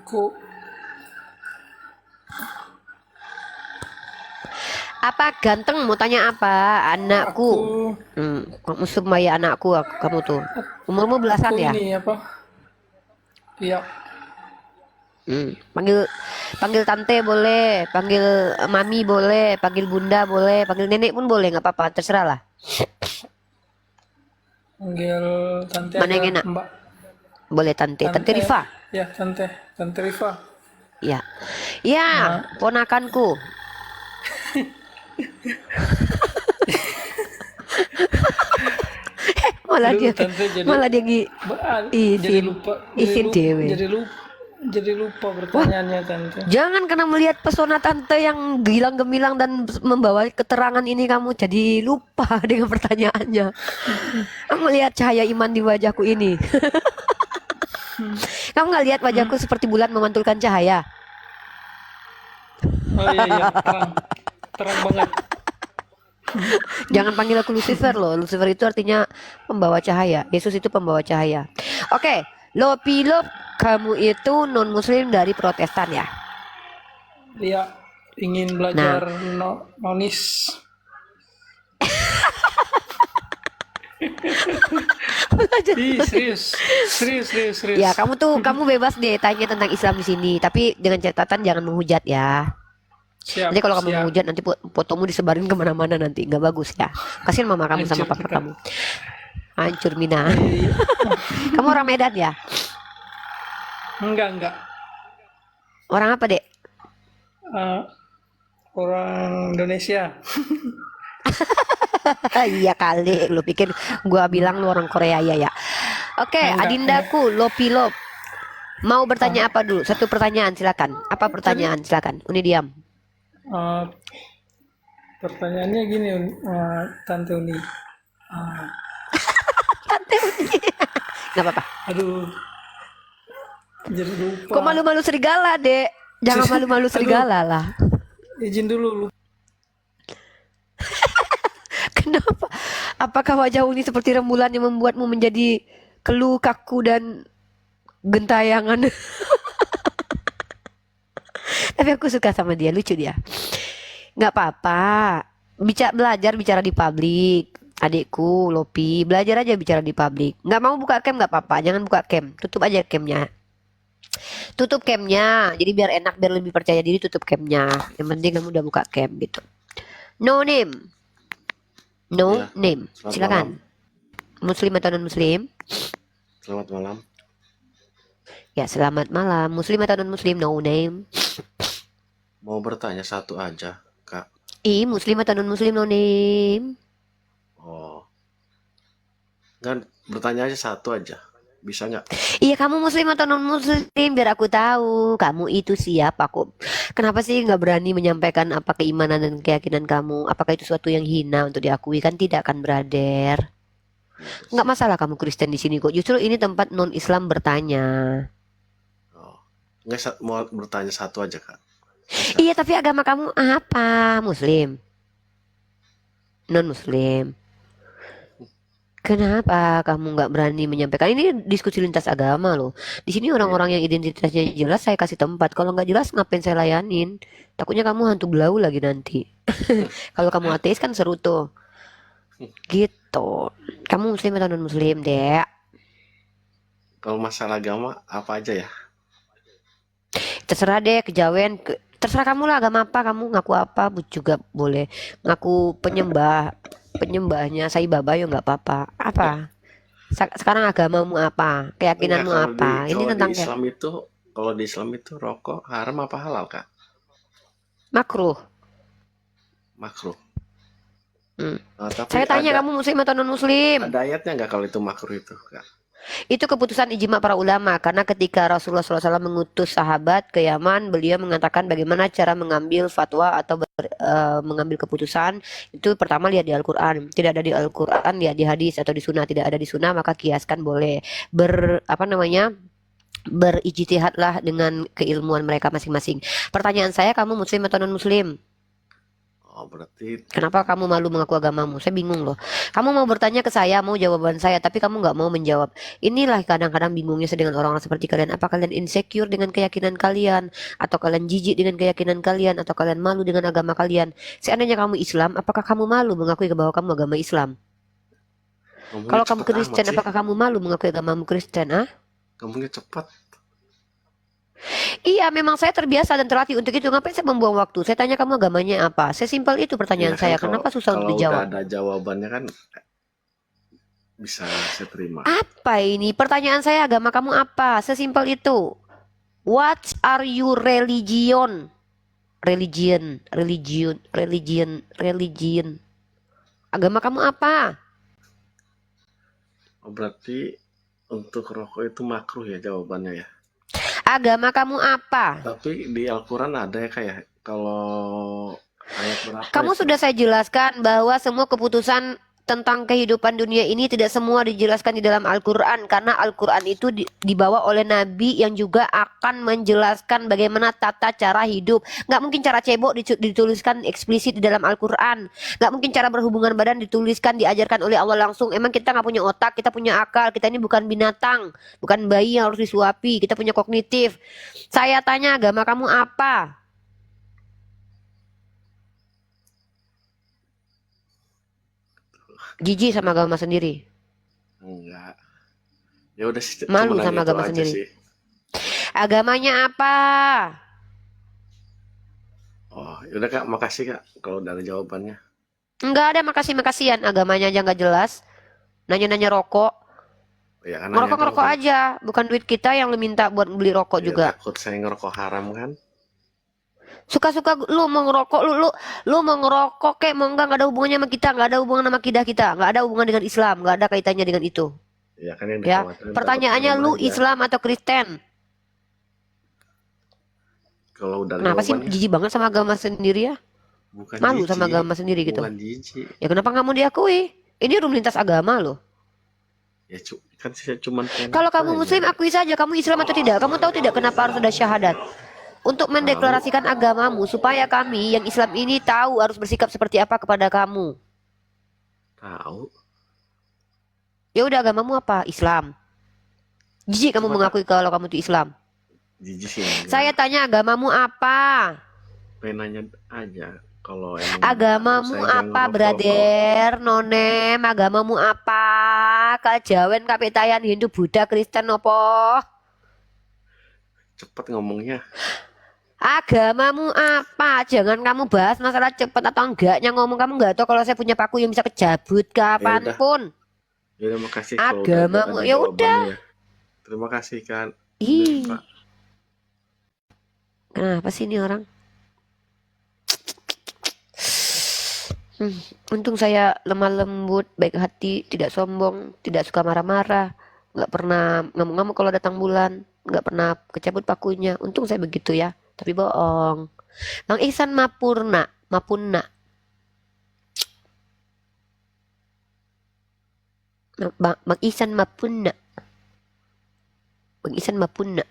Ku Apa ganteng? Mau tanya apa? aku Anakku. Kamu semaya anakku, kamu tuh. Umurmu aku belasan ya? ini apa? Iya, Panggil panggil tante boleh, panggil mami boleh, panggil bunda boleh, panggil nenek pun boleh, nggak apa-apa, terserah lah. panggil tante Mana aja, yang enak? Mbak. Boleh tante, tante Tante, Rifa. ya tante, tante Rifa. Ya, ya, Nah, ponakanku. Malah aduh dia, tante jadi malah dia jadi izin, lupa, izin dewe. jadi lupa Wah, pertanyaannya tante. jangan karena melihat pesona tante yang gilang gemilang dan membawa keterangan ini kamu jadi lupa dengan pertanyaannya. Kamu lihat cahaya iman di wajahku ini. Kamu nggak lihat wajahku seperti bulan memantulkan cahaya? Oh iya iya, terang, terang banget. Jangan panggil aku Lucifer loh. Lucifer itu artinya pembawa cahaya. Yesus itu pembawa cahaya. Oke, Lopilop, kamu itu non Muslim dari Protestan ya? Iya, ingin Nah, belajar nonis. Ih, serius, serius, serius, serius. ya kamu bebas deh tanya tentang Islam di sini. Tapi dengan catatan jangan menghujat ya. Siap, Nanti kalau kamu siap. menghujat nanti fotomu disebarin kemana-mana nanti nggak bagus ya. Kasihan mama kamu sama Hancur papa kita. kamu. Hancur Mina. Iya, iya. Kamu orang Medan ya? Enggak, enggak. Orang apa dek? Eh, orang Indonesia. Iya kali, lu pikir gua bilang lu orang Korea ya ya. Oke, Enggak, enggak. Adindaku, Lopilop. Mau bertanya Ah, apa dulu? Satu pertanyaan silakan. Apa tadi pertanyaan silakan? Uni diam. eh, pertanyaannya gini, Tante Uni. Ah, Tante Uni. Nggak apa-apa. aduh, jadi lupa. Kok malu-malu serigala, Dek? Jangan malu-malu Aduh, serigala lah. izin dulu. Kenapa? Apakah wajah Uni seperti rembulan yang membuatmu menjadi keluh, kaku dan gentayangan? Tapi aku suka sama dia, lucu dia. Nggak apa-apa. Belajar bicara di publik. Adikku, Lopi, belajar aja bicara di publik. Nggak mau buka cam nggak apa-apa, jangan buka cam. Tutup aja camnya. Tutup camnya. Jadi biar enak, biar lebih percaya diri tutup camnya. Yang penting kamu udah buka cam gitu. No name. No Ya, name. selamat malam. Silakan. Muslim atau non muslim? Selamat malam. Ya, selamat malam. Muslim atau non muslim? No name. Mau bertanya satu aja, Kak. Muslim atau non muslim? No name. Oh, nggak bertanya aja satu aja. Bisa nggak? Iya, kamu muslim atau non muslim biar aku tahu kamu itu siapa kok. Kenapa sih nggak berani menyampaikan apa keimanan dan keyakinan kamu? Apakah itu suatu yang hina untuk diakui? Kan tidak kan, brother. Gitu Nggak sih. masalah kamu Kristen di sini kok. Justru ini tempat non Islam bertanya. Oh, nggak mau bertanya satu aja, Kak. Bisa. Iya, tapi agama kamu apa? Muslim, non muslim. Kenapa kamu nggak berani menyampaikan? Ini diskusi lintas agama loh. Di sini Iya. orang-orang yang identitasnya jelas saya kasih tempat. Kalau nggak jelas ngapain saya layanin? Takutnya kamu hantu belau lagi nanti. Kalau kamu ateis kan seru tuh. Gitu. Kamu muslim atau non muslim, Dek? Kalau masalah agama apa aja ya? Terserah deh, kejawen. Terserah kamu lah agama apa. Kamu ngaku apa juga boleh. Ngaku penyembahnya Sai Baba ya nggak apa-apa. Apa? Sekarang agamamu apa? Enggak, Keyakinanmu apa? Ini tentang kayak Kalau di Islam itu rokok haram apa halal, Kak? makruh. Makruh. Hmm. Tapi Saya tanya kamu muslim atau non muslim? ada ayatnya nggak kalau itu makruh itu, Kak? Itu keputusan ijma para ulama karena ketika Rasulullah SAW mengutus sahabat ke Yaman, beliau mengatakan bagaimana cara mengambil fatwa atau mengambil keputusan. Itu pertama lihat di Al-Quran. Tidak ada di Al-Quran, lihat di hadis atau di sunnah. Tidak ada di sunnah maka kiaskan boleh. Apa namanya? Berijtihadlah dengan keilmuan mereka masing-masing. Pertanyaan saya, kamu muslim atau non muslim? Oh, berarti Kenapa kamu malu mengaku agamamu? Saya bingung loh. Kamu mau bertanya ke saya, mau jawaban saya, tapi kamu nggak mau menjawab. Inilah kadang-kadang bingungnya saya dengan orang-orang seperti kalian. Apa kalian insecure dengan keyakinan kalian? Atau kalian jijik dengan keyakinan kalian? Atau kalian malu dengan agama kalian? Seandainya kamu Islam, apakah kamu malu mengakui bahwa kamu agama Islam? ngomongnya Kalau kamu cepet amat Kristen, sih. apakah kamu malu mengakui agamamu Kristen? Ah? Ngomongnya cepat. Iya, memang saya terbiasa dan terlatih untuk itu. Ngapain saya membuang waktu? Saya tanya kamu agamanya apa? Sesimpel itu Ya pertanyaan kan saya. kalau Kenapa susah untuk kalau udah dijawab? ada jawabannya kan bisa saya terima. Apa ini? Pertanyaan saya, agama kamu apa? Sesimpel itu. What are you religion? Religion. Agama kamu apa? Oh, berarti untuk rokok itu makruh ya jawabannya ya. Agama kamu apa? Tapi di Al-Quran ada ya kayak kalau ayat berapa Kamu itu? sudah saya jelaskan bahwa semua keputusan tentang kehidupan dunia ini tidak semua dijelaskan di dalam Al-Quran, karena Al-Quran itu dibawa oleh Nabi yang juga akan menjelaskan bagaimana tata cara hidup. Nggak mungkin cara cebok dituliskan eksplisit di dalam Al-Quran. Nggak mungkin cara berhubungan badan dituliskan, diajarkan oleh Allah langsung. Emang kita nggak punya otak, kita punya akal. Kita ini bukan binatang, bukan bayi yang harus disuapi. Kita punya kognitif. Saya tanya, agama kamu apa? Jijik sama agama sendiri, Enggak. Ya udah sih, cuma malu nanya sama itu agama aja sendiri. sih. Agamanya apa? Oh, yaudah Kak, makasih Kak kalau udah ada jawabannya. Enggak ada makasih-makasian, agamanya aja nggak jelas. Nanya-nanya rokok, Ya kan nanya kan ngerokok-ngerokok bukan, aja, bukan duit kita yang lu minta buat beli rokok ya juga. takut saya ngerokok haram kan. Suka-suka lu mau ngerokok, lu mau ngerokok kayak mau nggak ada hubungannya sama kita, nggak ada hubungan sama akidah kita, nggak ada hubungan dengan Islam, nggak ada kaitannya dengan itu. Ya kan yang Ya, dikhawatirin takut pertanyaannya haram lu aja. Islam atau Kristen? Kalau udah ada Kenapa sih jawabannya, jijik banget sama agama sendiri ya? bukan Malu sama jijik, agama sendiri gitu. bukan jijik. Ya kenapa nggak mau diakui? Ini room lintas agama loh. Ya kan saya cuman pengen Kalau kamu tanya. muslim, akui saja kamu Islam atau tidak. Kamu tahu tidak kenapa harus ada syahadat? Untuk Tahu, mendeklarasikan agamamu supaya kami yang Islam ini tahu harus bersikap seperti apa kepada kamu. tahu. Ya udah, agamamu apa? Islam. Jijik kamu Cuma mengakui kalau kamu itu Islam. jijik sih enggak. Saya tanya, agamamu apa? Pengen nanya aja kalau emang Agamamu saya jangan apa, ngerokok. brother? Nonem, agamamu apa? Kajawen, kapitayan, Hindu, Buddha, Kristen, opo? Cepet ngomongnya. Agamamu apa? Jangan kamu bahas masalah cepat atau enggaknya ngomong. Kamu nggak tahu kalau saya punya paku yang bisa kecabut kapanpun. Ya udah makasih kalau udah Agamamu, ada ya udah. jawabannya. Terima kasih kan. Ih, Pak. kenapa sih ini orang? Untung saya lemah lembut, baik hati, tidak sombong, tidak suka marah-marah, nggak pernah ngamuk-ngamuk kalau datang bulan, nggak pernah kecabut pakunya. Untung saya begitu ya, tapi bohong. Bang Ihsan Mapurna, Mapunna, Bang Ihsan Mapunna, Bang Ihsan Mapunna.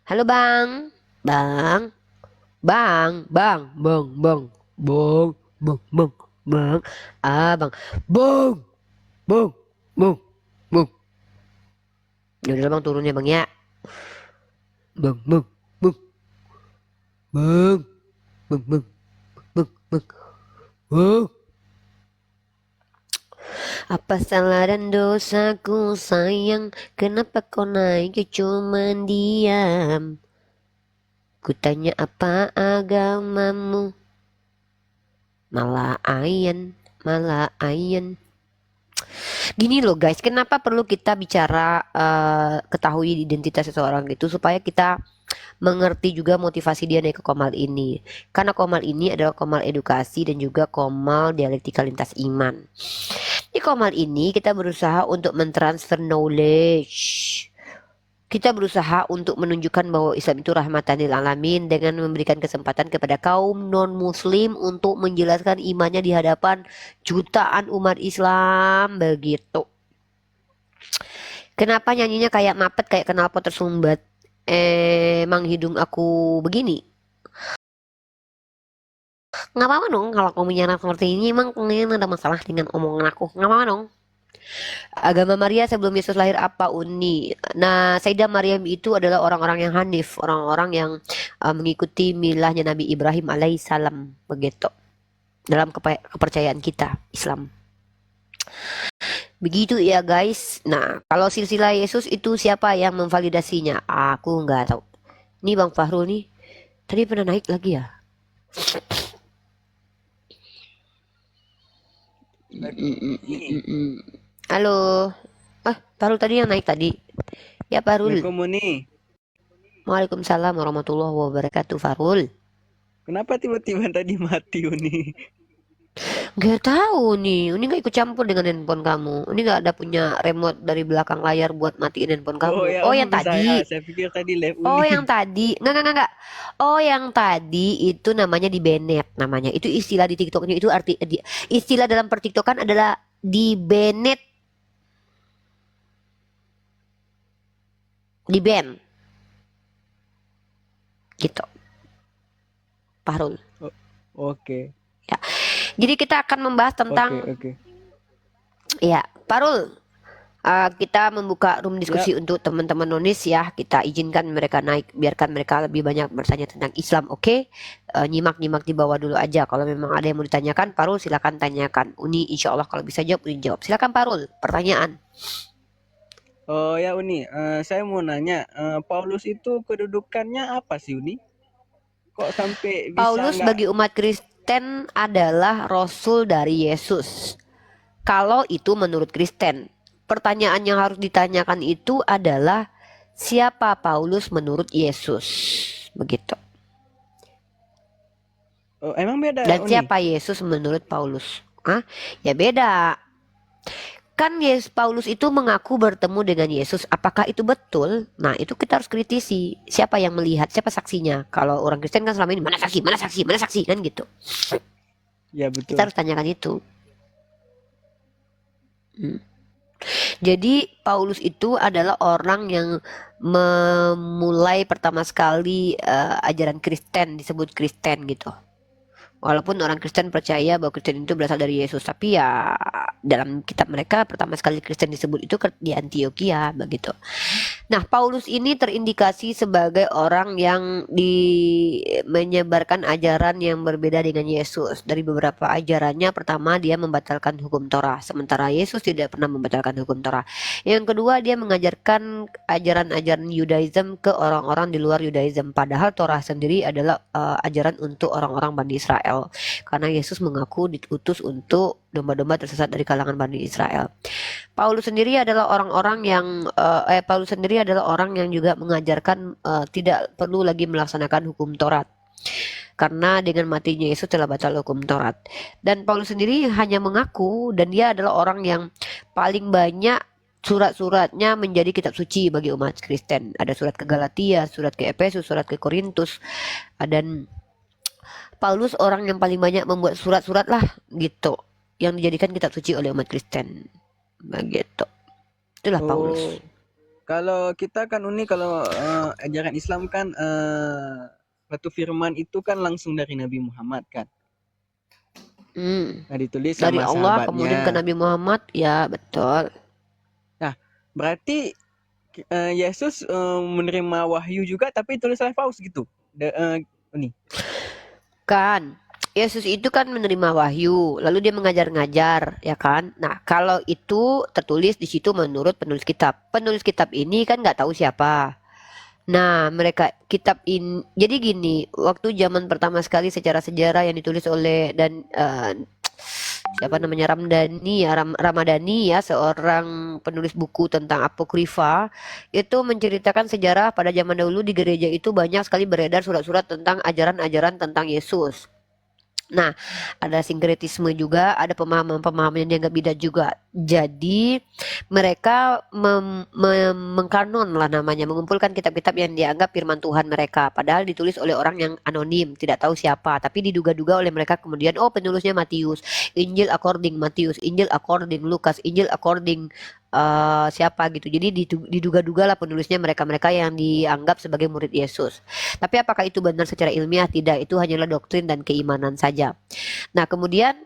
Halo Bang, Bang, Bang, Bang, Bang, Bang, Bang, Bang, Bang, Bang, Bang, Bang, Bang, Bang, Bang. Ya udah Bang, turun ya Bang ya. Bang, Bang, Bang, Bang, Bang, Bang, Bang, Bang, Bang. Apa salah dan dosaku sayang? Kenapa kau naik cuman diam? Kutanya apa agamamu? Malah ayan, malah ayan. Gini loh guys, kenapa perlu kita bicara ketahui identitas seseorang itu supaya kita mengerti juga motivasi dia naik ke Komal ini. Karena Komal ini adalah Komal edukasi dan juga Komal dialektika lintas iman. Di Komal ini kita berusaha untuk mentransfer knowledge. Kita berusaha untuk menunjukkan bahwa Islam itu rahmatan lil alamin dengan memberikan kesempatan kepada kaum non-muslim untuk menjelaskan imannya di hadapan jutaan umat Islam begitu. Kenapa nyanyinya kayak mapet, kayak knalpot tersumbat? Emang hidung aku begini? Nggak apa-apa dong kalau kamu nyerang seperti ini. Emang kalian ada masalah dengan omongan aku? Nggak apa-apa dong. Agama Maria sebelum Yesus lahir apa, Uni? Nah, Sayyidah Maryam itu adalah orang-orang yang Hanif, orang-orang yang mengikuti milahnya Nabi Ibrahim alaihissalam, begitu. Dalam kepercayaan kita Islam. Begitu ya guys. Nah, kalau silsilah Yesus itu siapa yang memvalidasinya? Aku nggak tahu. Ini Bang Fahrul nih, tadi pernah naik lagi ya? Halo. Fahrul tadi yang naik tadi. Ya Fahrul. Assalamualaikum Uni. Waalaikumsalam warahmatullahi wabarakatuh Fahrul. Kenapa tiba-tiba tadi mati Uni? Gak tahu nih, ini gak ikut campur dengan handphone kamu. Ini gak ada punya remote dari belakang layar buat matiin handphone kamu. Oh ya, Oh Uni yang bisa tadi. ya. Saya pikir tadi live Uni. Oh yang tadi. Enggak. Oh yang tadi itu namanya di Bennett namanya. Itu istilah di TikToknya itu istilah dalam pertiktokan adalah di Bennett. Di ban. Gitu. Fahrul. Oke. Jadi kita akan membahas tentang Oke. ya, Fahrul. Kita membuka room diskusi untuk teman-teman nonis ya. Kita izinkan mereka naik, biarkan mereka lebih banyak bertanya tentang Islam, oke? Nyimak-nyimak di bawah dulu aja. Kalau memang ada yang mau ditanyakan, Fahrul silakan tanyakan. Uni insya Allah kalau bisa jawab, Uni jawab. Silakan Fahrul, pertanyaan. Oh ya Uni, saya mau nanya, Paulus itu kedudukannya apa sih Uni? Kok sampai bisa Paulus nggak? bagi umat Kristen adalah Rasul dari Yesus. Kalau itu menurut Kristen. Pertanyaan yang harus ditanyakan itu adalah siapa Paulus menurut Yesus. Begitu. Oh, emang beda Dan Uni? siapa Yesus menurut Paulus? Ya beda. Kan Paulus itu mengaku bertemu dengan Yesus. Apakah itu betul? Nah, itu kita harus kritisi. Siapa yang melihat? Siapa saksinya? Kalau orang Kristen kan selama ini mana saksi kan gitu. Ya betul. Kita harus tanyakan itu. Jadi Paulus itu adalah orang yang memulai pertama sekali ajaran Kristen, disebut Kristen gitu. Walaupun orang Kristen percaya bahwa Kristen itu berasal dari Yesus, tapi ya dalam kitab mereka pertama sekali Kristen disebut itu di Antioquia begitu. Nah, Paulus ini terindikasi sebagai orang yang menyebarkan ajaran yang berbeda dengan Yesus. Dari beberapa ajarannya, pertama dia membatalkan hukum Torah, sementara Yesus tidak pernah membatalkan hukum Torah. Yang kedua, dia mengajarkan ajaran-ajaran Yudaism ke orang-orang di luar Yudaism, padahal Torah sendiri adalah ajaran untuk orang-orang Bani Israel. Karena Yesus mengaku diutus untuk domba-domba tersesat dari kalangan Bani Israel. Paulus sendiri adalah orang yang juga mengajarkan tidak perlu lagi melaksanakan hukum Taurat. Karena dengan matinya Yesus telah batal hukum Taurat. Dan Paulus sendiri hanya mengaku, dan dia adalah orang yang paling banyak surat-suratnya menjadi kitab suci bagi umat Kristen. Ada surat ke Galatia, surat ke Efesus, surat ke Korintus, dan Paulus orang yang paling banyak membuat surat-surat lah gitu, yang dijadikan kitab suci oleh umat Kristen begitu. Itulah Paulus. Kalau kita kan Uni, kalau ajaran Islam kan suatu firman itu kan langsung dari Nabi Muhammad kan. Nah, ditulis Dari sama Allah sahabatnya. kemudian ke Nabi Muhammad, ya betul. Nah, berarti Yesus menerima wahyu juga tapi tulis oleh Paulus gitu. Uni. Kan Yesus itu kan menerima wahyu, lalu dia mengajar-ngajar, ya kan? Nah, kalau itu tertulis di situ menurut penulis kitab. Penulis kitab ini kan nggak tahu siapa. Nah, mereka kitab ini, jadi gini, waktu zaman pertama sekali secara sejarah yang ditulis oleh siapa namanya Ramadhani ya, seorang penulis buku tentang apokrifa, itu menceritakan sejarah pada zaman dahulu di gereja itu banyak sekali beredar surat-surat tentang ajaran-ajaran tentang Yesus. Nah, ada sinkretisme juga, ada pemahaman-pemahaman yang dianggap bidat juga. Jadi mereka mengkanon lah namanya, mengumpulkan kitab-kitab yang dianggap firman Tuhan mereka, padahal ditulis oleh orang yang anonim, tidak tahu siapa, tapi diduga-duga oleh mereka kemudian, oh penulisnya Matius, Injil according Matius, Injil according Lukas, Injil according siapa gitu. Jadi diduga-duga lah penulisnya mereka-mereka yang dianggap sebagai murid Yesus. Tapi apakah itu benar secara ilmiah? Tidak, itu hanyalah doktrin dan keimanan saja. Nah, kemudian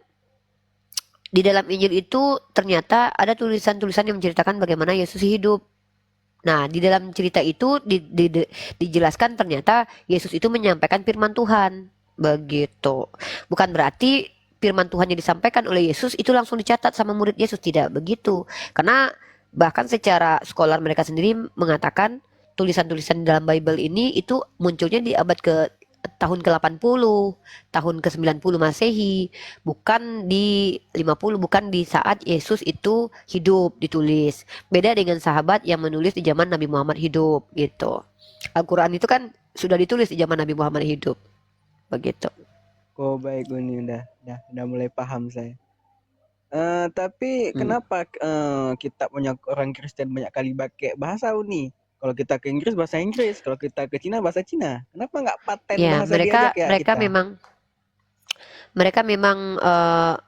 di dalam Injil itu ternyata ada tulisan-tulisan yang menceritakan bagaimana Yesus hidup. Nah, di dalam cerita itu dijelaskan ternyata Yesus itu menyampaikan firman Tuhan. Begitu. Bukan berarti firman Tuhan yang disampaikan oleh Yesus itu langsung dicatat sama murid Yesus. Tidak begitu. Karena bahkan secara scholar mereka sendiri mengatakan tulisan-tulisan dalam Bible ini itu munculnya di abad tahun ke-80, tahun ke-90 Masehi, bukan di 50, bukan di saat Yesus itu hidup ditulis. Beda dengan sahabat yang menulis di zaman Nabi Muhammad hidup gitu. Al-Qur'an itu kan sudah ditulis di zaman Nabi Muhammad hidup. Begitu. Oh baik Uni, udah mulai paham saya. Tapi kenapa kita punya orang Kristen banyak kali pakai bahasa Uni? Kalau kita ke Inggris bahasa Inggris, kalau kita ke Cina bahasa Cina. Kenapa nggak paten Ya, bahasa dia aja kayak mereka kita? mereka memang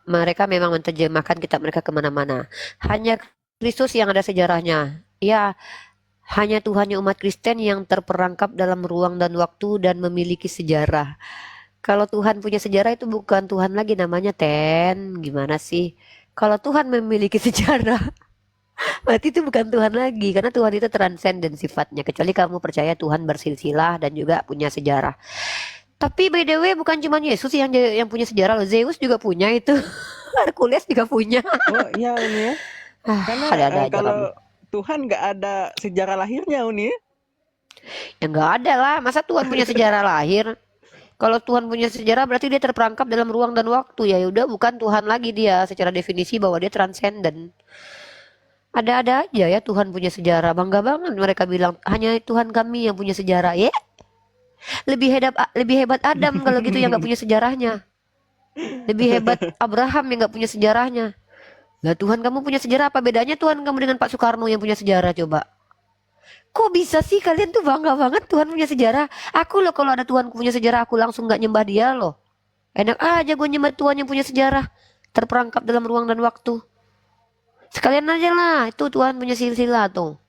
menerjemahkan kitab mereka kemana-mana. Hanya Kristus yang ada sejarahnya. Ya, hanya Tuhannya umat Kristen yang terperangkap dalam ruang dan waktu dan memiliki sejarah. Kalau Tuhan punya sejarah itu bukan Tuhan lagi namanya, Ten. Gimana sih? Kalau Tuhan memiliki sejarah, berarti itu bukan Tuhan lagi, karena Tuhan itu transenden sifatnya, kecuali kamu percaya Tuhan bersilsilah dan juga punya sejarah. Tapi by the way bukan cuma Yesus yang punya sejarah loh, Zeus juga punya itu. Hercules juga punya. Oh iya Uni ya. Karena Ada aja kalau kamu. Tuhan nggak ada sejarah lahirnya Uni ya. Ya nggak ada lah, masa Tuhan punya sejarah lahir? Kalau Tuhan punya sejarah berarti dia terperangkap dalam ruang dan waktu, ya udah bukan Tuhan lagi dia secara definisi bahwa dia transenden. Ada-ada aja ya Tuhan punya sejarah, bangga banget mereka bilang hanya Tuhan kami yang punya sejarah. Ya, lebih hebat Adam kalau gitu yang nggak punya sejarahnya. Lebih hebat Abraham yang nggak punya sejarahnya. Lah Tuhan kamu punya sejarah, apa bedanya Tuhan kamu dengan Pak Soekarno yang punya sejarah coba? Kok bisa sih kalian tuh bangga banget Tuhan punya sejarah? Aku loh kalau ada Tuhan punya sejarah aku langsung nggak nyembah dia loh. Enak aja gue nyembah Tuhan yang punya sejarah, terperangkap dalam ruang dan waktu. Sekalian aja lah, itu Tuhan punya silsilah tuh.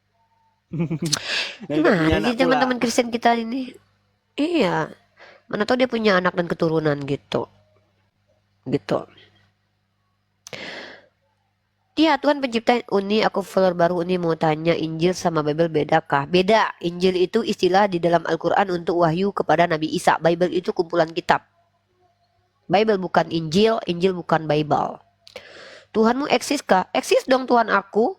Dan dia punya Gimana anak sih pula. teman-teman Kristen kita ini? Iya, mana tahu dia punya anak dan keturunan gitu. Gitu. Iya, Tuhan pencipta Uni, aku follower baru Uni mau tanya, Injil sama Bible bedakah? Beda. Injil itu istilah di dalam Al-Quran untuk wahyu kepada Nabi Isa. Bible itu kumpulan kitab. Bible bukan Injil, Injil bukan Bible. Tuhanmu eksis kah? Eksis dong Tuhan aku.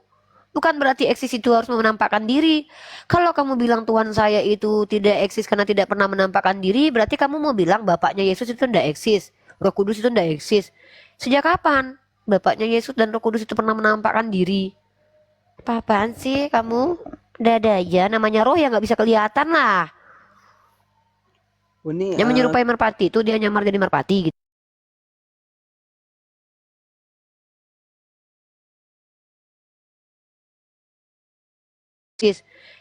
Bukan berarti eksis itu harus menampakkan diri. Kalau kamu bilang Tuhan saya itu tidak eksis karena tidak pernah menampakkan diri, berarti kamu mau bilang Bapaknya Yesus itu tidak eksis, Roh Kudus itu tidak eksis. Sejak kapan Bapaknya Yesus dan Roh Kudus itu pernah menampakkan diri? Apa-apaan sih kamu? Ada aja namanya roh yang nggak bisa kelihatan lah. Uni Yang menyerupai merpati itu dia nyamar jadi merpati gitu.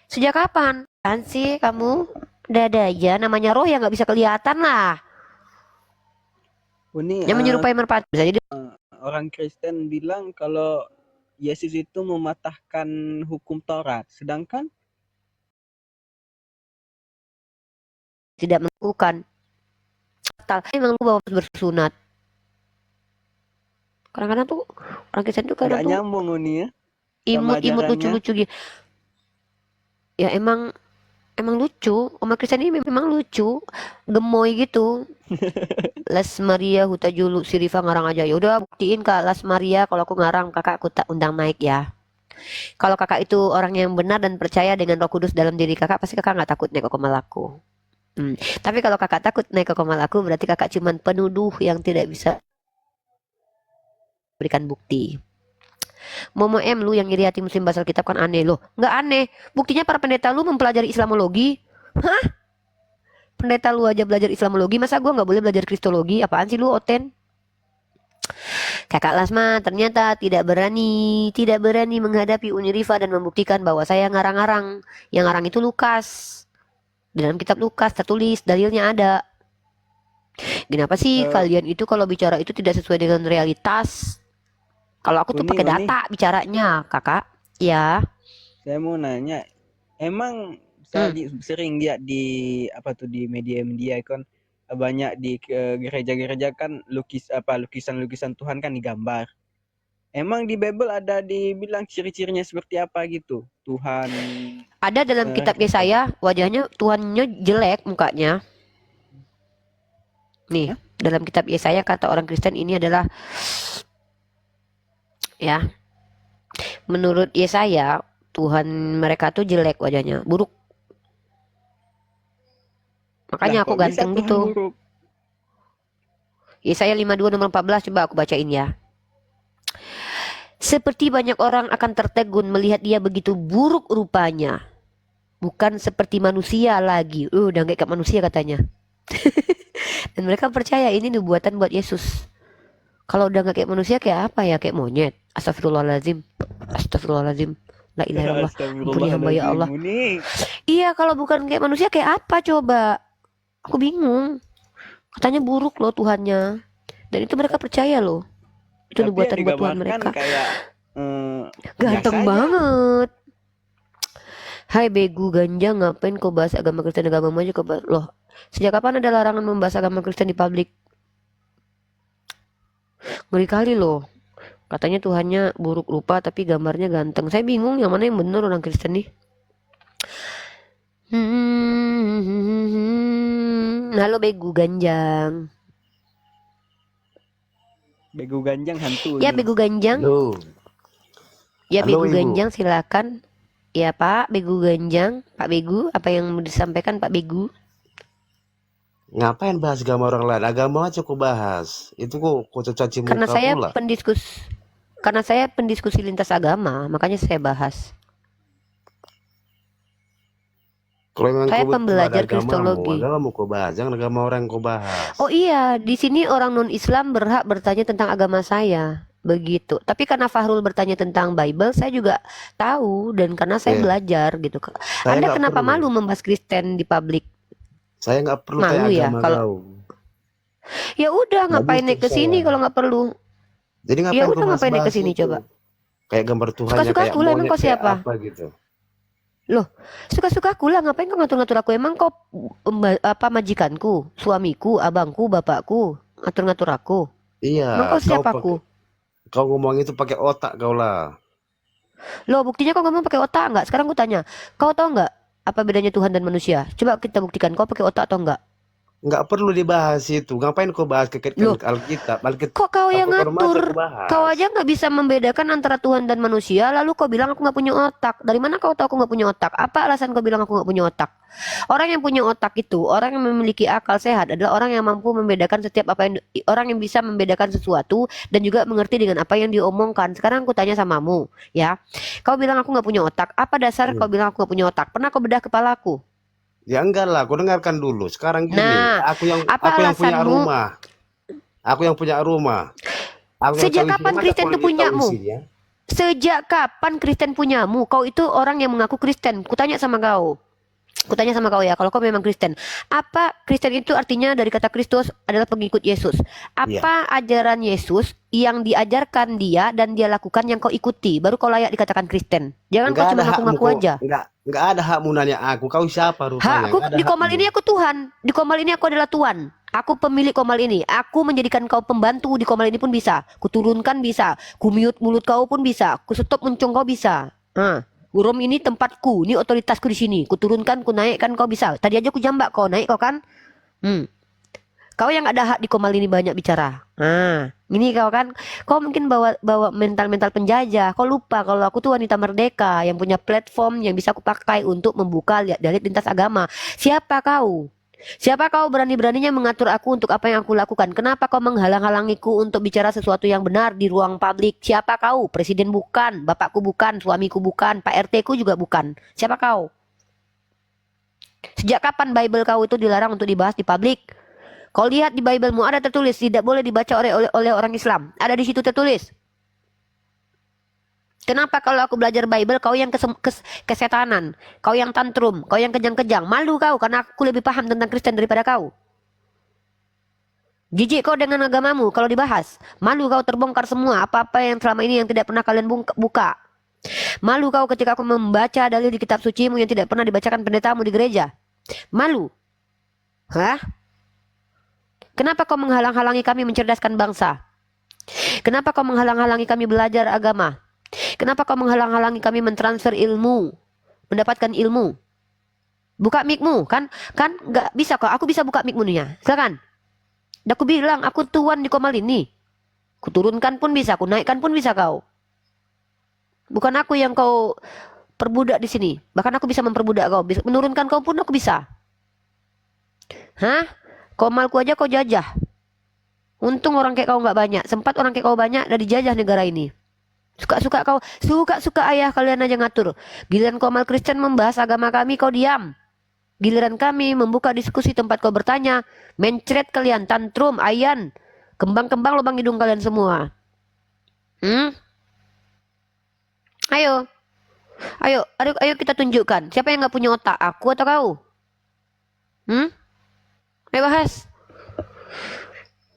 Sejak kapan? Apaan sih kamu? Ada aja namanya roh yang nggak bisa kelihatan lah. Uni Yang menyerupai merpati bisa jadi orang Kristen bilang kalau Yesus itu mematahkan hukum Taurat, sedangkan tidak melakukan. Memang lu harus bersunat. Kadang-kadang tuh orang Kristen tuh kadang nggak tuh nyambung Uni ya sama imut ajarannya. lucu-lucu gitu. Ya emang lucu. Umat Kristen ini memang lucu, gemoy gitu. Las Maria Huta Julu Sirifa ngarang aja. Ya udah buktiin Kak Las Maria kalau aku ngarang, kakak aku tak undang naik ya. Kalau kakak itu orang yang benar dan percaya dengan Roh Kudus dalam diri kakak, pasti kakak nggak takut naik ke Komalaku. Tapi kalau kakak takut naik ke Komalaku, berarti kakak cuman penuduh yang tidak bisa berikan bukti. Momo M, lu yang iri hati muslim basal kitab kan aneh loh. Nggak aneh, buktinya para pendeta lu mempelajari Islamologi. Hah? Pendeta lu aja belajar Islamologi, masa gua nggak boleh belajar Kristologi? Apaan sih lu, Oten? Kakak Lasma ternyata tidak berani menghadapi Uniriva dan membuktikan bahwa saya ngarang-ngarang. Yang ngarang itu Lukas. Dalam kitab Lukas tertulis, dalilnya ada. Kenapa sih Eh, kalian itu kalau bicara itu tidak sesuai dengan realitas? Kalau aku tuh Uni, pakai Uni, data bicaranya, kakak. Ya. saya mau nanya, emang saya Hmm. sering lihat di apa tuh di media-media kan banyak di gereja-gereja kan lukisan-lukisan Tuhan kan digambar. Emang di Bible ada dibilang ciri-cirinya seperti apa gitu? Tuhan Ada dalam kitab apa? Yesaya, wajahnya Tuhannya jelek mukanya. Nih, Hah? dalam kitab Yesaya kata orang Kristen ini adalah, ya, menurut Yesaya Tuhan mereka tuh jelek wajahnya, buruk. Lah Makanya aku kok bisa ganteng Tuhan gitu. buruk? Yesaya 52 nomor 14, coba aku bacain ya. Seperti banyak orang akan tertegun melihat dia begitu buruk rupanya. Bukan seperti manusia lagi. Udah gak kayak manusia katanya. Dan mereka percaya ini nubuatan buat Yesus. Kalau udah gak kayak manusia kayak apa ya? Kayak monyet. Astagfirullahaladzim. Astagfirullahaladzim. La ilaha illallah. Ampuni hamba ya Astagfirullahaladzim, Allah. Uni. Iya, kalau bukan kayak manusia kayak apa coba? Aku bingung. Katanya buruk loh Tuhannya. Dan itu mereka percaya loh. Itu Tapi yang nubuatan buat Tuhan digambarkan mereka. kayak biasa Ganteng aja. banget. Hai begu ganja, ngapain kau bahas agama Kristen, agamamu aja kau bahas. Loh, sejak kapan ada larangan membahas agama Kristen di publik? Ngeri kali loh. Katanya Tuhannya buruk rupa tapi gambarnya ganteng. Saya bingung yang mana yang bener orang Kristen nih. Halo begu ganjang. Begu ganjang hantu Ya nih. begu ganjang. Halo. Ya Halo, begu Ibu. ganjang silakan. Ya Pak begu ganjang. Pak begu, apa yang mau disampaikan Pak begu? Ngapain bahas agama orang lain? Agama aja kok bahas. Itu kok caci Karena muka saya pula. pendiskusi lintas agama, makanya saya bahas. Kalau memang Saya kau betul ada pembelajar agamamu, kristologi. agamamu kau bahas. Jangan agama orang yang kau bahas. Oh iya, di sini orang non-Islam berhak bertanya tentang agama saya. Begitu. Tapi karena Fahrul bertanya tentang Bible, saya juga tahu dan karena saya Iya. belajar gitu. Saya Anda nggak kenapa perlu. malu membahas Kristen di publik? Saya nggak perlu tanya Malu ya agama kalau kau. ya udah Nggak ngapain naik butuh ke sini saya. kalau nggak perlu? Jadi Ya ngapain kau udah ngapain naik ke bahas-bahas sini itu? coba? Kayak gambar Tuhannya Suka-suka kayak aku lah, emang monyet kau kayak siapa? apa gitu. Loh, suka-suka aku lah, ngapain kau ngatur-ngatur aku? Emang kau apa majikanku, suamiku, abangku, bapakku, ngatur-ngatur aku? Iya, Emang kau kau siapaku? kau ngomong itu pakai otak kau lah. Loh, buktinya kau ngomong pakai otak nggak? Sekarang aku tanya, kau tahu nggak apa bedanya Tuhan dan manusia? Coba kita buktikan, kau pakai otak atau enggak? Nggak perlu dibahas itu. Ngapain kau bahas Loh, Alkitab? kok kau yang Al-Quran aja ngatur? kau bahas. Kau aja nggak bisa membedakan antara Tuhan dan manusia, lalu kau bilang aku nggak punya otak. Dari mana kau tahu aku nggak punya otak? Apa alasan kau bilang aku nggak punya otak? Orang yang punya otak itu, orang yang memiliki akal sehat adalah orang yang mampu membedakan orang yang bisa membedakan sesuatu dan juga mengerti dengan apa yang diomongkan. Sekarang aku tanya samamu, ya. Kau bilang aku nggak punya otak. Apa dasar kau bilang aku nggak punya otak? Pernah kau bedah kepalaku? Ya enggak lah, kau dengarkan dulu. Sekarang gini, Nah, apa aku yang punya alasanmu? rumah. Aku yang punya rumah. Aku yang Sejak tahu isinya, kapan masa Kristen kau itu lebih tahu punyamu? isinya? Sejak kapan Kristen punyamu? Kau itu orang yang mengaku Kristen. Kutanya sama kau. Kutanya sama kau ya, kalau kau memang Kristen, apa Kristen itu artinya dari kata Kristus adalah pengikut Yesus. Iya. Apa ajaran Yesus yang diajarkan dia dan dia lakukan yang kau ikuti, baru kau layak dikatakan Kristen. Jangan kau Enggak cuma ada hakmu ngaku-ngaku kau. aja. Enggak ada hakmu nanya aku. Kau siapa rupanya? Aku Enggak ada di komal hakmu. ini aku Tuhan. Di komal ini aku adalah Tuhan. Aku pemilik komal ini. Aku menjadikan kau pembantu di komal ini pun bisa. Kuturunkan bisa. Kumiut mulut kau pun bisa. Kustop muncung kau bisa. Urum ini tempatku. Ini otoritasku di sini. Kuturunkan, ku naikkan kau bisa. Tadi aja ku jambak kau naik kau kan. Kau yang ada hak di komal ini banyak bicara. Ini kau kan. Kau mungkin bawa mental-mental penjajah. Kau lupa kalau aku tuh wanita merdeka yang punya platform yang bisa aku pakai untuk membuka dari lintas agama. Siapa kau? Siapa kau berani-beraninya mengatur aku untuk apa yang aku lakukan? Kenapa kau menghalang-halangiku untuk bicara sesuatu yang benar di ruang publik? Siapa kau? Presiden bukan, bapakku bukan, suamiku bukan, Pak RT ku juga bukan. Siapa kau? Sejak kapan Bible kau itu dilarang untuk dibahas di publik? Kau lihat di Bible-mu ada tertulis tidak boleh dibaca oleh orang Islam. Ada di situ tertulis. Kenapa kalau aku belajar Bible kau yang kesetanan, kau yang tantrum, kau yang kejang-kejang? Malu kau karena aku lebih paham tentang Kristen daripada kau. Jijik kau dengan agamamu kalau dibahas. Malu kau terbongkar semua apa-apa yang selama ini yang tidak pernah kalian buka. Malu kau ketika aku membaca dalil di kitab sucimu yang tidak pernah dibacakan pendetamu di gereja. Malu. Hah? Kenapa kau menghalang-halangi kami mencerdaskan bangsa? Kenapa kau menghalang-halangi kami belajar agama? Kenapa kau menghalang-halangi kami mentransfer ilmu, mendapatkan ilmu? Buka mic-mu, kan nggak bisa kok. Aku bisa buka mic-mu nih ya. Silakan. Aku bilang aku tuan di Komal ini. Kuturunkan pun bisa, ku naikkan pun bisa kau. Bukan aku yang kau perbudak di sini. Bahkan aku bisa memperbudak kau, menurunkan kau pun aku bisa. Hah? Komalku aja kau jajah. Untung orang kayak kau nggak banyak. Sempat orang kayak kau banyak dari dijajah negara ini. Suka-suka kau, suka-suka ayah kalian aja ngatur. Giliran Komal Kristen membahas agama kami, kau diam. Giliran kami membuka diskusi tempat kau bertanya, mencret kalian, tantrum, ayan, kembang-kembang lubang hidung kalian semua. Ayo, ayo kita tunjukkan. Siapa yang nggak punya otak, aku atau kau? Ayo bahas.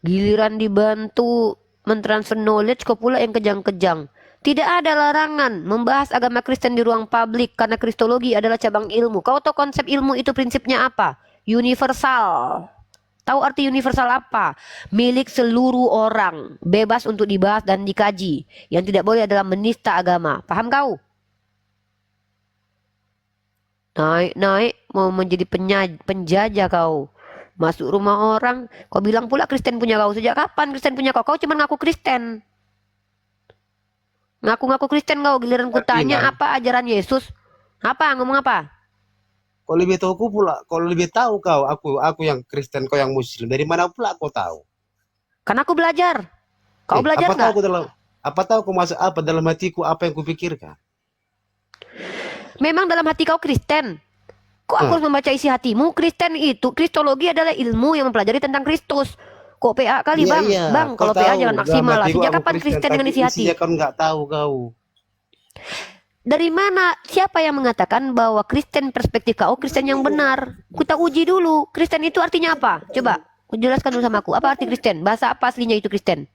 Giliran dibantu mentransfer knowledge, kau pula yang kejang-kejang. Tidak ada larangan membahas agama Kristen di ruang publik karena kristologi adalah cabang ilmu. Kau tahu konsep ilmu itu prinsipnya apa? Universal. Tahu arti universal apa? Milik seluruh orang, bebas untuk dibahas dan dikaji. Yang tidak boleh adalah menista agama. Paham kau? Naik mau menjadi penjajah kau. Masuk rumah orang, kau bilang pula Kristen punya kau. Sejak kapan Kristen punya kau? Kau cuma ngaku Kristen. Ngaku-ngaku Kristen kau. Giliran ku tanya apa ajaran Yesus? Apa? Ngomong apa? Kau lebih tahu aku pula. Kau lebih tahu kau. Aku yang Kristen, kau yang Muslim. Dari mana pula kau tahu? Karena aku belajar. Kau belajar apa tahu nggak? aku apa tahu kau masuk apa dalam hatiku, apa yang kupikirkan? Memang dalam hati kau Kristen. Kok aku harus membaca isi hatimu? Kristen itu, kristologi adalah ilmu yang mempelajari tentang Kristus. Kok PA kali bang? Bang, kau kalau PA tahu, jangan maksimal lah. dalam hatiku Sejak aku kapan Kristen dengan tapi isi hati? isinya kau nggak tahu kau. Dari mana? Siapa yang mengatakan bahwa Kristen perspektif kau Kristen yang benar? Kita uji dulu. Kristen itu artinya apa? Coba, jelaskan dulu sama aku. Apa arti Kristen? Bahasa apa aslinya itu Kristen?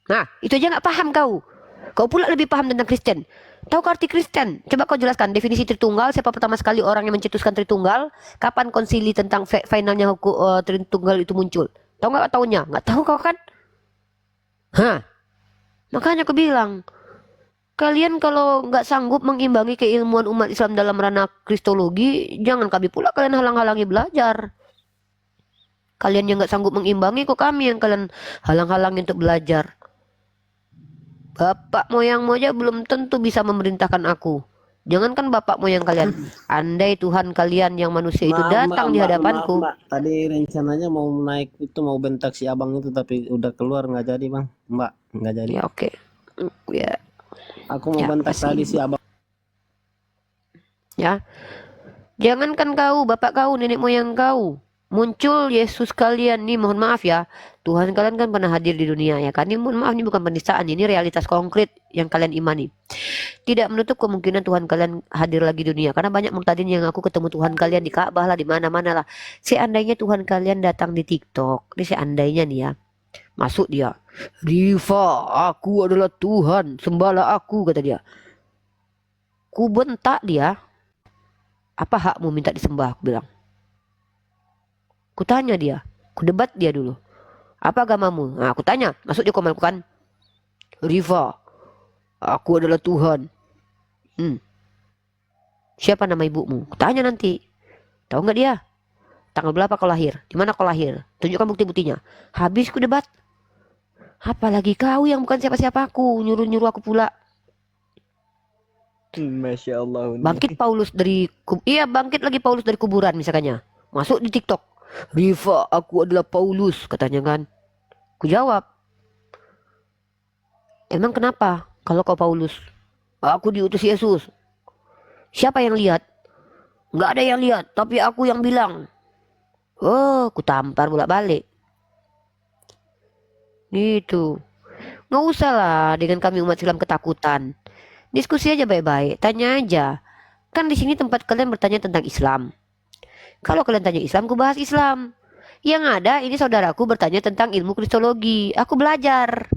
Nah, itu aja nggak paham kau. Kau pula lebih paham tentang Kristen. Tahu arti Kristen? Coba kau jelaskan definisi Tritunggal. Siapa pertama sekali orang yang mencetuskan Tritunggal? Kapan konsili tentang finalnya Tritunggal itu muncul? Tahu nggak tahunnya? Nggak tahu kau kan? Hah? Makanya aku bilang, kalian kalau nggak sanggup mengimbangi keilmuan umat Islam dalam ranah kristologi, jangan kami pula kalian halang-halangi belajar. Kalian yang nggak sanggup mengimbangi, kok kami yang kalian halang-halangi untuk belajar. Bapak moyangmu aja belum tentu bisa memerintahkan aku. Jangankan bapak moyang kalian. Andai Tuhan kalian yang manusia itu datang di hadapanku. Mbak. Tadi rencananya mau naik itu, mau bentak si abang itu, tapi udah keluar nggak jadi bang. Mbak, nggak jadi. Ya oke. Ya. Aku mau Ya, bentak pasti. tadi si abang. Ya. Jangankan kau, bapak kau, nenek moyang kau. Muncul Yesus kalian nih, mohon maaf ya. Tuhan kalian kan pernah hadir di dunia ya kan. Ini mohon maaf, ini bukan penistaan, ini realitas konkret yang kalian imani. Tidak menutup kemungkinan Tuhan kalian hadir lagi di dunia. Karena banyak muktadin yang aku ketemu Tuhan kalian di Ka'bah lah, di mana-mana lah. Seandainya Tuhan kalian datang di TikTok, ini seandainya nih ya. Masuk dia, Riva, aku adalah Tuhan, sembahlah aku, kata dia. Ku bentak dia. Apa hakmu minta disembah? Aku bilang. Ku tanya dia, ku debat dia dulu. Apa agamamu? Nah, aku tanya, masuk dia komen kan. Riva, aku adalah Tuhan. Siapa nama ibumu? Ku tanya nanti. Tahu nggak dia? Tanggal berapa kau lahir? Di mana kau lahir? Tunjukkan bukti-buktinya. Habis ku debat. Apalagi kau yang bukan siapa-siapa aku, nyuruh-nyuruh aku pula. Masya Allah. Bangkit Paulus dari bangkit lagi Paulus dari kuburan misalnya. Masuk di TikTok. Riva, aku adalah Paulus, katanya kan. Ku jawab, emang kenapa kalau kau Paulus? Aku diutus Yesus. Siapa yang lihat? Nggak ada yang lihat, tapi aku yang bilang. Oh, ku tampar bolak-balik. Gitu. Nggak usah lah dengan kami umat Islam ketakutan. Diskusi aja baik-baik, tanya aja. Kan di sini tempat kalian bertanya tentang Islam. Kalau kalian tanya Islam, ku bahas Islam. Yang ada ini saudaraku bertanya tentang ilmu kristologi. Aku belajar.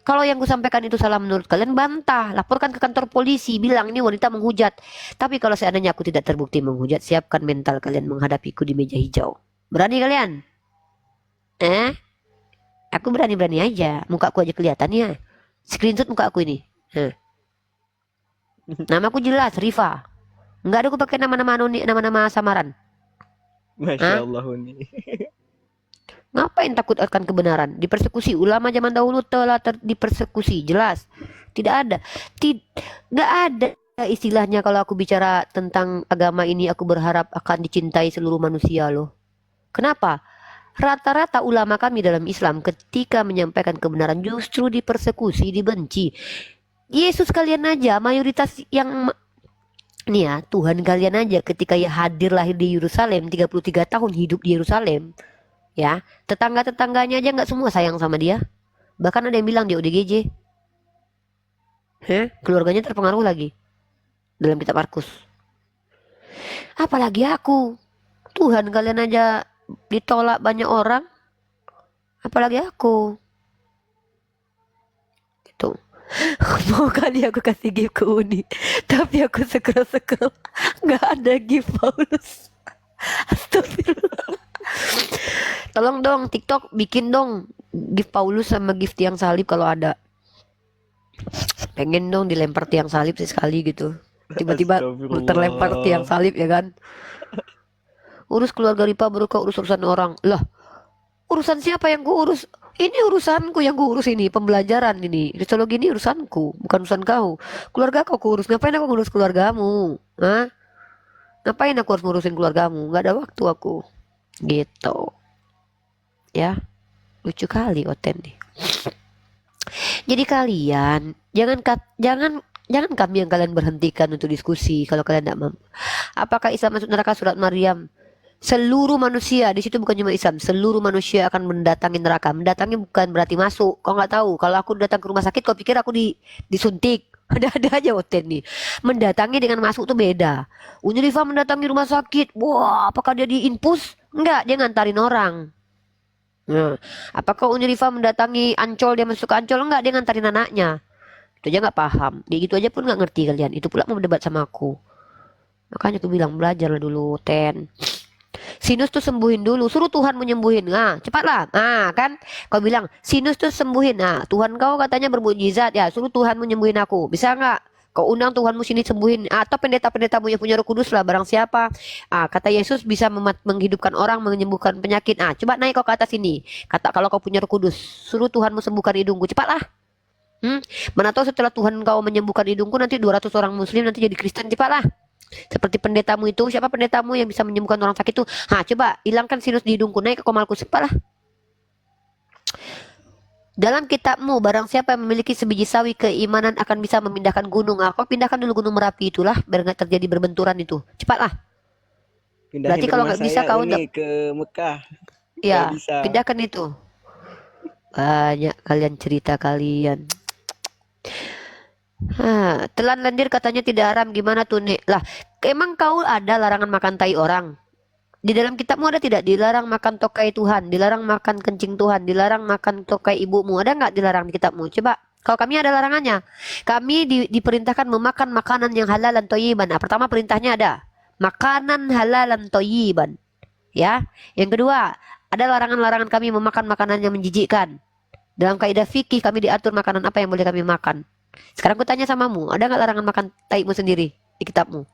Kalau yang kusampaikan itu salah menurut kalian, bantah, laporkan ke kantor polisi, bilang ini wanita menghujat. Tapi kalau seandainya aku tidak terbukti menghujat, siapkan mental kalian menghadapiku di meja hijau. Berani kalian? Eh? Aku berani-berani aja. Mukaku aja kelihatan ya. Screenshot muka aku ini. Namaku jelas, Rifa. Nggak ada aku pakai nama-nama anonim, nama-nama samaran. Masya Hah? Allah Uni. Ngapain takut akan kebenaran? Dipersekusi ulama zaman dahulu telah dipersekusi, jelas. Tidak ada. Nggak ada istilahnya kalau aku bicara tentang agama ini aku berharap akan dicintai seluruh manusia loh. Kenapa? Rata-rata ulama kami dalam Islam ketika menyampaikan kebenaran justru dipersekusi, dibenci. Yesus kalian aja, mayoritas yang nih ya, Tuhan kalian aja ketika ya hadir lahir di Yerusalem, 33 tahun hidup di Yerusalem, ya, tetangga-tetangganya aja nggak semua sayang sama dia. Bahkan ada yang bilang dia ODGJ. Keluarganya terpengaruh lagi dalam kitab Markus. Apalagi aku. Tuhan kalian aja ditolak banyak orang, apalagi aku. Gitu. Mau kali aku kasih gift ke Uni, tapi aku scroll nggak ada gift Paulus. Astagfirullah. Tolong dong TikTok bikin dong gift Paulus sama gift tiang salib kalau ada. Pengen dong dilempar tiang salib sekali gitu. Tiba-tiba terlempar tiang salib ya kan. Urus keluarga Ripa baru kau urus urusan orang. Lah, urusan siapa yang ku urus? Ini urusanku yang ku urus ini, pembelajaran ini. Kristologi ini urusanku, bukan urusan kau. Keluarga kau ku urus. Ngapain aku ngurus keluargamu? Hah? Ngapain aku harus ngurusin keluargamu? Gak ada waktu aku. Gitu. Ya. Lucu kali Oten nih. Jadi kalian jangan kami yang kalian berhentikan untuk diskusi kalau kalian tidak mampu. Apakah Isa masuk neraka surat Maryam? Seluruh manusia di situ bukan cuma Islam, seluruh manusia akan mendatangi neraka. Mendatangi bukan berarti masuk. Kau nggak tahu. Kalau aku datang ke rumah sakit, kau pikir aku disuntik? Ada aja Oten nih. Mendatangi dengan masuk tuh beda. Unirifa mendatangi rumah sakit. Wah, apakah dia diinpus? Enggak, dia ngantarin orang. Nah, apakah Unirifa mendatangi Ancol, dia masuk ke Ancol? Enggak, dia ngantarin anaknya. Itu aja nggak paham. Kayak gitu aja pun nggak ngerti kalian. Itu pula mau berdebat sama aku. Makanya aku bilang belajarlah dulu, Ten. Sinus tuh sembuhin dulu, suruh Tuhan menyembuhin. Nah, cepatlah. Nah, kan kau bilang sinus tuh sembuhin. Nah, Tuhan kau katanya bermukjizat ya, suruh Tuhan menyembuhin aku. Bisa nggak? Kau undang Tuhanmu sini sembuhin. Atau pendeta-pendetamu yang punya Roh Kudus lah, barang siapa. Kata Yesus bisa menghidupkan orang, menyembuhkan penyakit. Coba naik kau ke atas sini. Kata kalau kau punya Roh Kudus, suruh Tuhanmu sembuhkan hidungku. Cepatlah. Mana tahu setelah Tuhan kau menyembuhkan hidungku nanti 200 orang Muslim nanti jadi Kristen. Cepatlah. Seperti pendetamu itu, siapa pendetamu yang bisa menyembuhkan orang sakit itu? Coba hilangkan sinus di hidungku, naik ke komalku, cepatlah. Dalam kitabmu, barang siapa yang memiliki sebiji sawi keimanan akan bisa memindahkan gunung. Kau pindahkan dulu gunung Merapi itulah, biar nggak terjadi berbenturan itu. Cepatlah. Pindahin Berarti kalau rumah nggak bisa saya kau Uni ke Mekah. ya Nggak bisa. pindahkan itu. Banyak kalian cerita kalian. Telan lendir katanya tidak haram, gimana tuh Nek? Lah, emang kau ada larangan makan tai orang? Di dalam kitabmu ada tidak dilarang makan tokai Tuhan, dilarang makan kencing Tuhan, dilarang makan tokai ibumu? Ada nggak dilarang di kitabmu? Coba. Kalau kami ada larangannya. Kami diperintahkan memakan makanan yang halal dan thayyiban. Pertama perintahnya ada makanan halal dan thayyiban. Ya. Yang kedua, ada larangan-larangan kami memakan makanan yang menjijikkan. Dalam kaidah fikih kami diatur makanan apa yang boleh kami makan. Sekarang aku tanya samamu, ada nggak larangan makan taimu sendiri di kitabmu?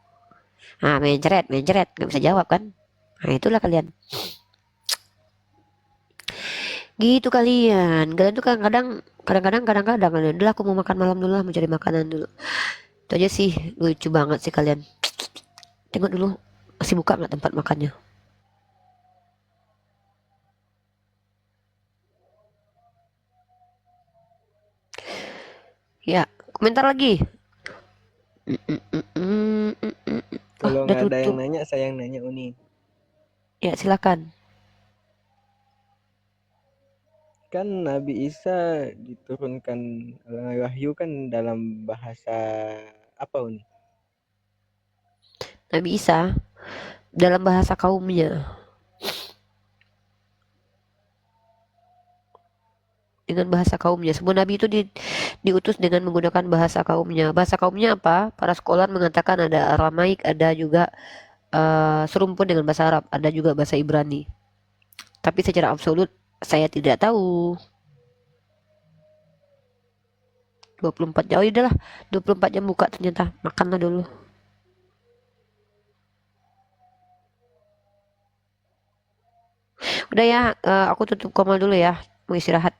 Mencret, nggak bisa jawab kan? Itulah kalian. Gitu kalian tuh kadang-kadang kalian. Udah aku mau makan malam dulu lah, mau cari makanan dulu. Itu aja sih, lucu banget sih kalian. Tengok dulu, masih buka nggak tempat makannya? Ya, komentar lagi. Kalau Udah nggak ada yang tutup. nanya, saya yang nanya Uni. Ya, silakan. Kan Nabi Isa diturunkan wahyu kan dalam bahasa apa Uni? Nabi Isa dalam bahasa kaumnya, dengan bahasa kaumnya. Semua nabi itu diutus dengan menggunakan bahasa kaumnya. Bahasa kaumnya apa? Para sekolah mengatakan ada Aramaik, ada juga serumpun dengan bahasa Arab, ada juga bahasa Ibrani. Tapi secara absolut saya tidak tahu. 24 jam, oh, ya udahlah, 24 jam buka ternyata. Makanlah dulu. Udah ya, aku tutup komal dulu ya. Mau istirahat.